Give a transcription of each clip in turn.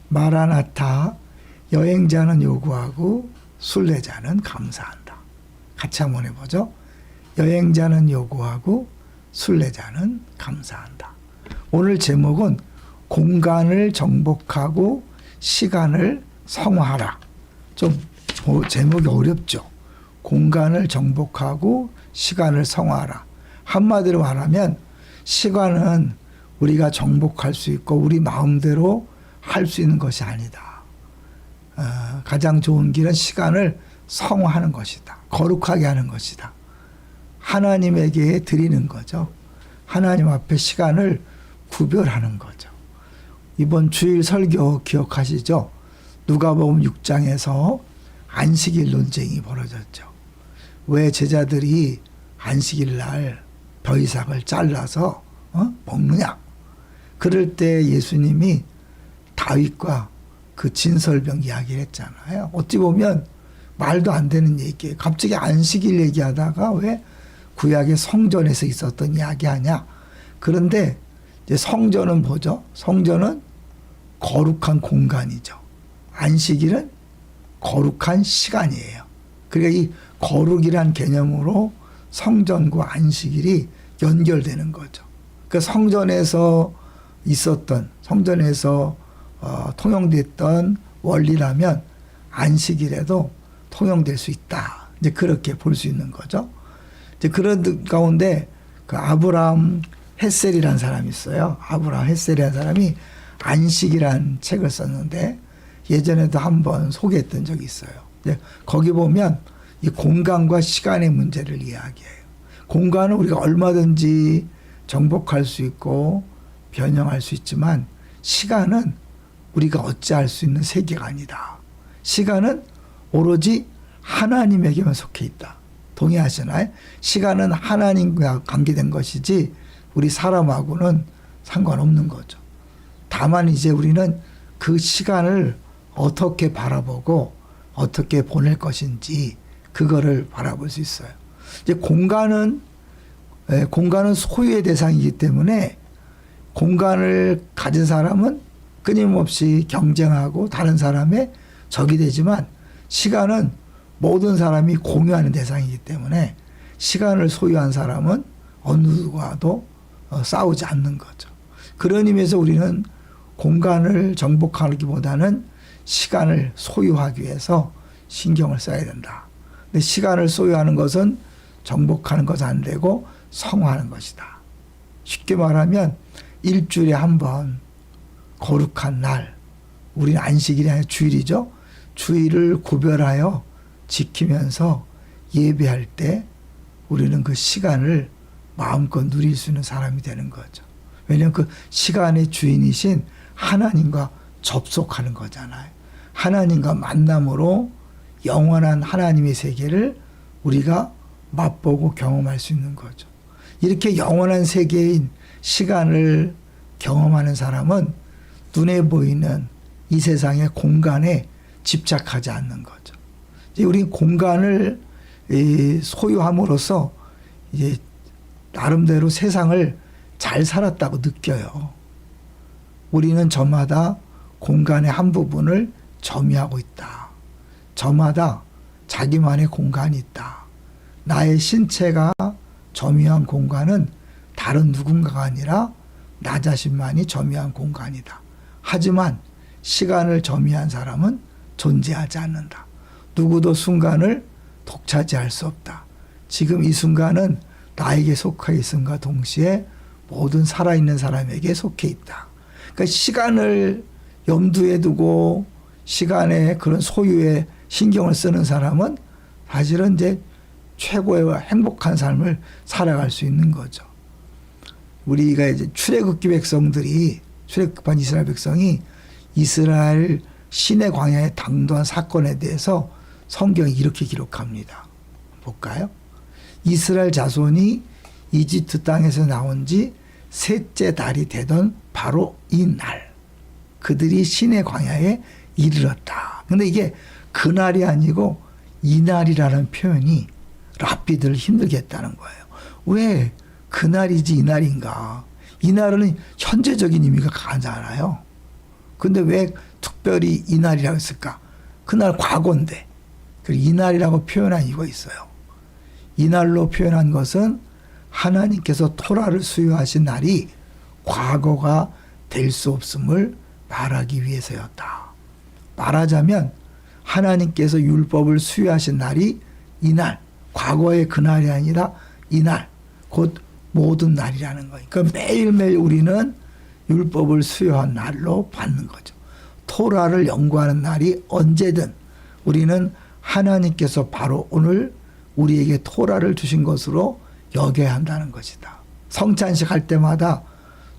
마라나타, 여행자는 요구하고 순례자는 감사한다. 같이 한번 해보죠. 여행자는 요구하고 순례자는 감사한다. 오늘 제목은 공간을 정복하고 시간을 성화하라. 좀 제목이 어렵죠. 공간을 정복하고 시간을 성화하라. 한마디로 말하면 시간은 우리가 정복할 수 있고 우리 마음대로 할 수 있는 것이 아니다. 가장 좋은 길은 시간을 성화하는 것이다. 거룩하게 하는 것이다. 하나님에게 드리는 거죠. 하나님 앞에 시간을 구별하는 거죠. 이번 주일 설교 기억하시죠? 누가복음 6장에서 안식일 논쟁이 벌어졌죠. 왜 제자들이 안식일 날 벼이삭을 잘라서 먹느냐? 그럴 때 예수님이 다윗과 그 진설병 이야기를 했잖아요. 어찌 보면 말도 안 되는 얘기예요. 갑자기 안식일 얘기하다가 왜 구약의 성전에서 있었던 이야기하냐? 그런데 이제 성전은 뭐죠? 성전은 거룩한 공간이죠. 안식일은 거룩한 시간이에요. 그러니까 이 거룩이란 개념으로 성전과 안식일이 연결되는 거죠. 그러니까 성전에서 있었던, 성전에서 통용됐던 원리라면 안식일에도 통용될 수 있다. 이제 그렇게 볼 수 있는 거죠. 이제 그런 가운데 그 아브라함 햇셀이라는 사람이 있어요. 아브라함 햇셀이라는 사람이 안식이라는 책을 썼는데 예전에도 한번 소개했던 적이 있어요. 거기 보면 이 공간과 시간의 문제를 이야기해요. 공간은 우리가 얼마든지 정복할 수 있고 변형할 수 있지만 시간은 우리가 어찌할 수 있는 세계가 아니다. 시간은 오로지 하나님에게만 속해 있다. 동의하시나요? 시간은 하나님과 관계된 것이지 우리 사람하고는 상관없는 거죠. 다만 이제 우리는 그 시간을 어떻게 바라보고 어떻게 보낼 것인지 그거를 바라볼 수 있어요. 이제 공간은 소유의 대상이기 때문에 공간을 가진 사람은 끊임없이 경쟁하고 다른 사람의 적이 되지만 시간은 모든 사람이 공유하는 대상이기 때문에 시간을 소유한 사람은 어느 누구와도 싸우지 않는 거죠. 그런 의미에서 우리는 공간을 정복하기보다는 시간을 소유하기 위해서 신경을 써야 된다. 근데 시간을 소유하는 것은 정복하는 것은 안 되고 성화하는 것이다. 쉽게 말하면 일주일에 한 번 거룩한 날, 우리는 안식일이 아니라 주일이죠. 주일을 구별하여 지키면서 예배할 때 우리는 그 시간을 마음껏 누릴 수 있는 사람이 되는 거죠. 왜냐하면 그 시간의 주인이신 하나님과 접속하는 거잖아요. 하나님과 만남으로 영원한 하나님의 세계를 우리가 맛보고 경험할 수 있는 거죠. 이렇게 영원한 세계인 시간을 경험하는 사람은 눈에 보이는 이 세상의 공간에 집착하지 않는 거죠. 이제 우리 공간을 소유함으로써 이제 나름대로 세상을 잘 살았다고 느껴요. 우리는 저마다 공간의 한 부분을 점유하고 있다. 저마다 자기만의 공간이 있다. 나의 신체가 점유한 공간은 다른 누군가가 아니라 나 자신만이 점유한 공간이다. 하지만 시간을 점유한 사람은 존재하지 않는다. 누구도 순간을 독차지할 수 없다. 지금 이 순간은 나에게 속해 있음과 동시에 모든 살아있는 사람에게 속해 있다. 그러니까 시간을 염두에 두고 시간의 그런 소유에 신경을 쓰는 사람은 사실은 이제 최고의 행복한 삶을 살아갈 수 있는 거죠. 우리가 이제 출애굽기 백성들이, 출애굽한 이스라엘 백성이 이스라엘 시내 광야에 당도한 사건에 대해서 성경이 이렇게 기록합니다. 볼까요? 이스라엘 자손이 이집트 땅에서 나온 지 셋째 달이 되던 바로 이 날, 그들이 시내 광야에 이르렀다. 근데 이게 그날이 아니고 이날이라는 표현이 랍비들을 힘들게 했다는 거예요. 왜 그날이지 이날인가? 이날은 현재적인 의미가 강하잖아요. 근데 왜 특별히 이날이라고 했을까? 그날 과거인데. 그리고 이날이라고 표현한 이유가 있어요. 이날로 표현한 것은 하나님께서 토라를 수여하신 날이 과거가 될 수 없음을 말하기 위해서였다. 말하자면 하나님께서 율법을 수여하신 날이 이날, 과거의 그날이 아니라 이날, 곧 모든 날이라는 거예요. 그러니까 매일매일 우리는 율법을 수여한 날로 받는 거죠. 토라를 연구하는 날이 언제든 우리는 하나님께서 바로 오늘 우리에게 토라를 주신 것으로 여겨야 한다는 것이다. 성찬식 할 때마다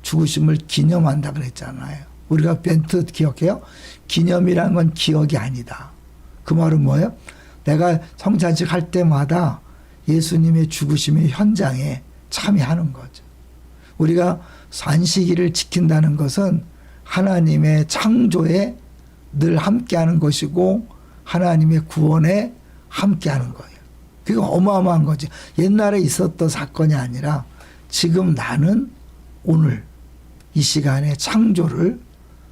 죽으심을 기념한다 그랬잖아요. 우리가 벤트 기억해요? 기념이란 건 기억이 아니다. 그 말은 뭐예요? 내가 성찬식 할 때마다 예수님의 죽으심의 현장에 참여하는 거죠. 우리가 안식일을 지킨다는 것은 하나님의 창조에 늘 함께하는 것이고 하나님의 구원에 함께하는 거예요. 그게 어마어마한 거지. 옛날에 있었던 사건이 아니라 지금 나는 오늘 이 시간에 창조를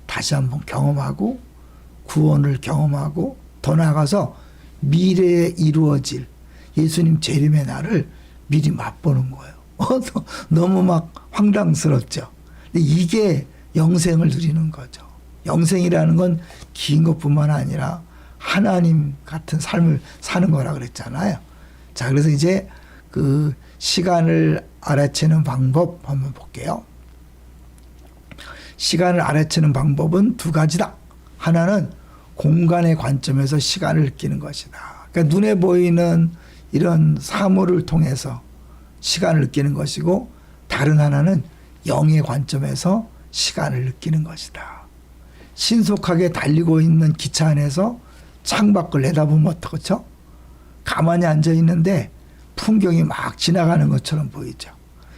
다시 한번 경험하고 구원을 경험하고 더 나아가서 미래에 이루어질 예수님 재림의 날을 미리 맛보는 거예요. 너무 막 황당스럽죠. 근데 이게 영생을 누리는 거죠. 영생이라는 건 긴 것뿐만 아니라 하나님 같은 삶을 사는 거라 그랬잖아요. 자, 그래서 이제 그 시간을 알아채는 방법 한번 볼게요. 시간을 알아채는 방법은 두 가지다. 하나는 공간의 관점에서 시간을 느끼는 것이다. 그러니까 눈에 보이는 이런 사물을 통해서 시간을 느끼는 것이고, 다른 하나는 영의 관점에서 시간을 느끼는 것이다. 신속하게 달리고 있는 기차 안에서 창밖을 내다보면 어떻죠? 가만히 앉아 있는데 풍경이 막 지나가는 것처럼 보이죠.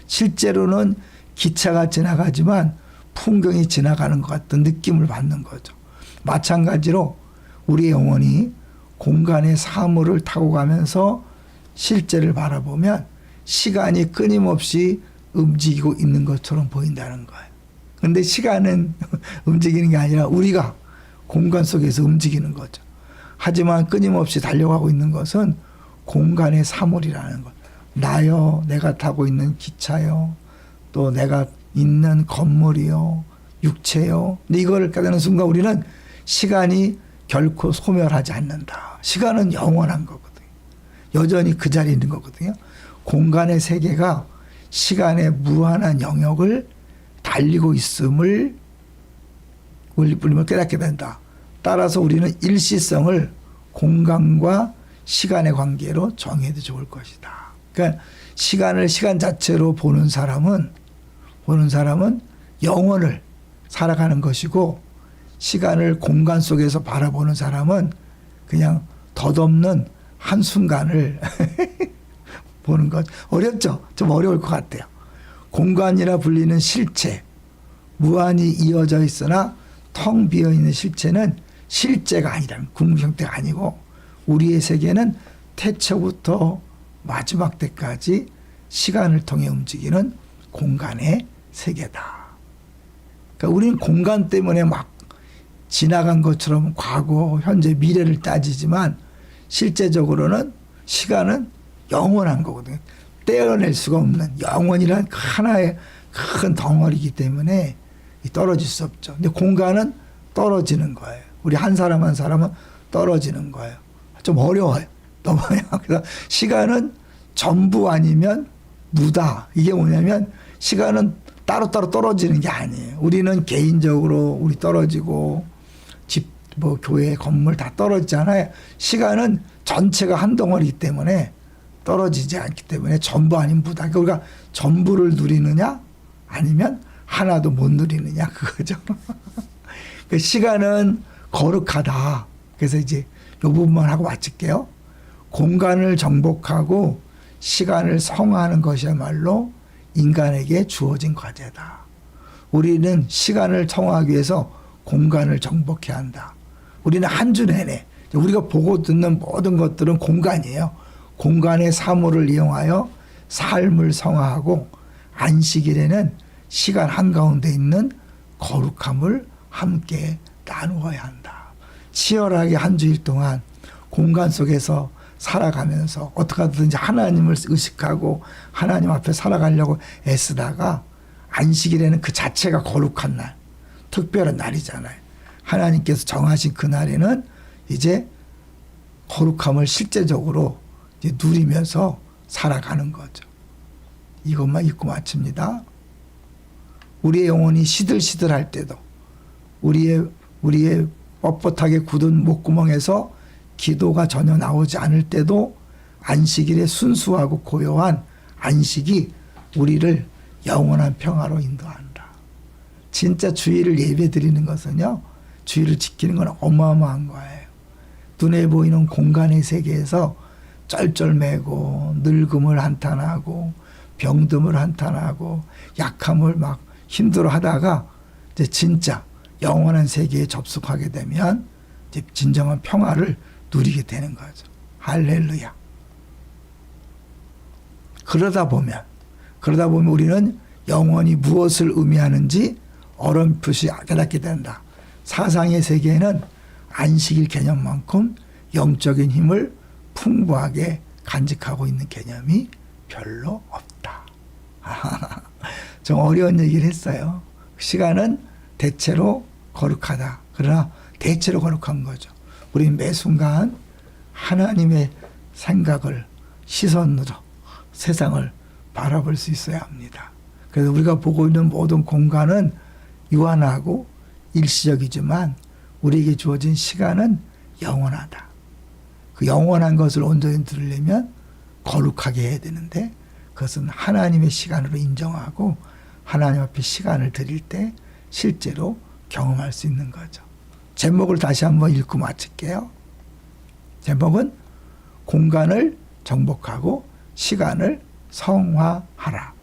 실제로는 기차가 지나가지만 풍경이 지나가는 것 같은 느낌을 받는 거죠. 마찬가지로 우리의 영혼이 공간의 사물을 타고 가면서 실제를 바라보면 시간이 끊임없이 움직이고 있는 것처럼 보인다는 거예요. 그런데 시간은 움직이는 게 아니라 우리가 공간 속에서 움직이는 거죠. 하지만 끊임없이 달려가고 있는 것은 공간의 사물이라는 것. 나요, 내가 타고 있는 기차요, 또 내가 있는 건물이요, 육체요. 근데 이걸 깨닫는 순간 우리는 시간이 결코 소멸하지 않는다. 시간은 영원한 거거든요. 여전히 그 자리에 있는 거거든요. 공간의 세계가 시간의 무한한 영역을 달리고 있음을 우리는 깨닫게 된다. 따라서 우리는 일시성을 공간과 시간의 관계로 정해도 좋을 것이다. 그러니까 시간을 시간 자체로 보는 사람은 영혼을 살아가는 것이고, 시간을 공간 속에서 바라보는 사람은 그냥 덧없는 한순간을 보는 것. 어렵죠? 좀 어려울 것 같아요. 공간이라 불리는 실체, 무한히 이어져 있으나 텅 비어있는 실체는 실제가 아니라는, 궁극 형태가 아니고 우리의 세계는 태초부터 마지막 때까지 시간을 통해 움직이는 공간의 세계다. 그러니까 우리는 공간 때문에 막 지나간 것처럼 과거, 현재, 미래를 따지지만 실제적으로는 시간은 영원한 거거든요. 떼어낼 수가 없는 영원이란 하나의 큰 덩어리이기 때문에 떨어질 수 없죠. 근데 공간은 떨어지는 거예요. 우리 한 사람 한 사람은 떨어지는 거예요. 좀 어려워요. 너무 어려워요. 그래서 시간은 전부 아니면 무다. 이게 뭐냐면 시간은 따로따로 떨어지는 게 아니에요. 우리는 개인적으로 우리 떨어지고 집, 뭐 교회, 건물 다 떨어지잖아요. 시간은 전체가 한 덩어리이기 때문에 떨어지지 않기 때문에 전부 아닌 무다. 그러니까 우리가 전부를 누리느냐 아니면 하나도 못 누리느냐 그거죠. 시간은 거룩하다. 그래서 이제 이 부분만 하고 마칠게요. 공간을 정복하고 시간을 성화하는 것이야말로 인간에게 주어진 과제다. 우리는 시간을 성화하기 위해서 공간을 정복해야 한다. 우리는 한 주 내내 우리가 보고 듣는 모든 것들은 공간이에요. 공간의 사물을 이용하여 삶을 성화하고 안식일에는 시간 한가운데 있는 거룩함을 함께 나누어야 한다. 치열하게 한 주일 동안 공간 속에서 살아가면서 어떻게 하든지 하나님을 의식하고 하나님 앞에 살아가려고 애쓰다가 안식일에는 그 자체가 거룩한 날, 특별한 날이잖아요. 하나님께서 정하신 그 날에는 이제 거룩함을 실제적으로 이제 누리면서 살아가는 거죠. 이것만 잊고 마칩니다. 우리의 영혼이 시들시들할 때도 우리의 뻣뻣하게 굳은 목구멍에서 기도가 전혀 나오지 않을 때도 안식일의 순수하고 고요한 안식이 우리를 영원한 평화로 인도한다. 진짜 주일을 예배 드리는 것은요, 주일을 지키는 건 어마어마한 거예요. 눈에 보이는 공간의 세계에서 쩔쩔매고 늙음을 한탄하고 병듦을 한탄하고 약함을 막 힘들어 하다가 이제 진짜 영원한 세계에 접속하게 되면 이제 진정한 평화를 누리게 되는 거죠. 할렐루야. 그러다 보면 우리는 영원히 무엇을 의미하는지 어렴풋이 깨닫게 된다. 사상의 세계에는 안식일 개념만큼 영적인 힘을 풍부하게 간직하고 있는 개념이 별로 없다. 좀 어려운 얘기를 했어요. 시간은 대체로 거룩하다. 그러나 대체로 거룩한 거죠. 우리는 매 순간 하나님의 생각을 시선으로 세상을 바라볼 수 있어야 합니다. 그래서 우리가 보고 있는 모든 공간은 유한하고 일시적이지만 우리에게 주어진 시간은 영원하다. 그 영원한 것을 온전히 들으려면 거룩하게 해야 되는데 그것은 하나님의 시간으로 인정하고 하나님 앞에 시간을 드릴 때 실제로 경험할 수 있는 거죠. 제목을 다시 한번 읽고 마칠게요. 제목은 공간을 정복하고 시간을 성화하라.